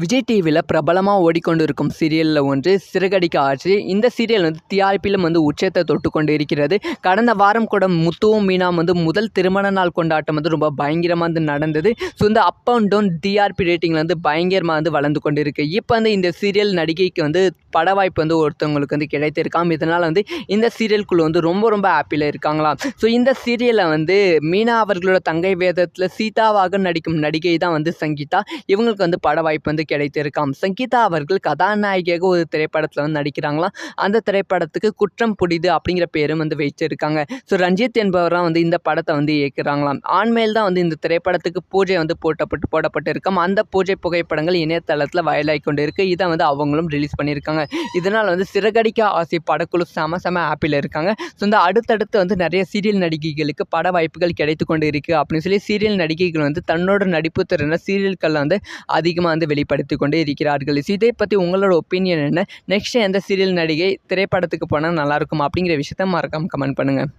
விஜய் டிவியில் பிரபலமாக ஓடிக்கொண்டிருக்கும் சீரியலில் ஒன்று சிறகடிக்க ஆட்சி. இந்த சீரியல் வந்து டிஆர்பியிலும் வந்து உச்சத்தை தொட்டு கொண்டு இருக்கிறது. கடந்த வாரம் கூட முத்துவும் மீனாவும் வந்து முதல் திருமண நாள் கொண்டாட்டம் வந்து ரொம்ப பயங்கரமாக வந்து நடந்தது. ஸோ இந்த அப் அண்ட் டவுன் டிஆர்பி ரேட்டிங்கில் வந்து பயங்கரமாக வந்து வளர்ந்து கொண்டு இருக்குது. இப்போ வந்து இந்த சீரியல் நடிகைக்கு வந்து பட வாய்ப்பு வந்து ஒருத்தவங்களுக்கு வந்து கிடைத்திருக்காம். இதனால் வந்து இந்த சீரியல்குள்ளே வந்து ரொம்ப ரொம்ப ஹாப்பியில் இருக்காங்களாம். ஸோ இந்த சீரியலில் வந்து மீனா அவர்களோட தங்கை வேதத்தில் சீதாவாக நடிக்கும் நடிகை தான் வந்து சங்கீதா. இவங்களுக்கு வந்து பட வாய்ப்பு வந்து கிடைத்திருக்காம். சங்கீதா அவர்கள் கதாநாயகியாக ஒரு திரைப்படத்தில் வந்து நடிக்கிறாங்களாம். அந்த திரைப்படத்துக்கு குற்றம் புடிது அப்படிங்கிற பேரும் வந்து வச்சிருக்காங்க. ஸோ ரஞ்சித் என்பவராக வந்து இந்த படத்தை வந்து இயக்குறாங்களாம். ஆண்மையில் தான் வந்து இந்த திரைப்படத்துக்கு பூஜை வந்து போடப்பட்டு இருக்காம். அந்த பூஜை புகைப்படங்கள் இணையதளத்தில் வயலாகி கொண்டு இருக்கு. இதை வந்து அவங்களும் ரிலீஸ் பண்ணியிருக்காங்க. இதனால் வந்து சிறகடிக்க ஆசை படக்குழு செம ஹாப்பியில் இருக்காங்க. ஸோ இந்த அடுத்தடுத்து வந்து நிறைய சீரியல் நடிகைகளுக்கு பட வாய்ப்புகள் கிடைத்து கொண்டு இருக்கு அப்படின்னு சொல்லி சீரியல் நடிகைகள் வந்து தன்னோட நடிப்பு திறனை சீரியல்களில் வந்து அதிகமாக வந்து வெளிப்படுத்தி கொண்டே இருக்கிறார்கள். இதை பற்றி உங்களோட ஒப்பீனியன் என்ன? நெக்ஸ்ட் எந்த சீரியல் நடிகை திரைப்படத்துக்கு போனால் நல்லாயிருக்கும் அப்படிங்கிற விஷயத்த மறக்காமல் கமெண்ட் பண்ணுங்கள்.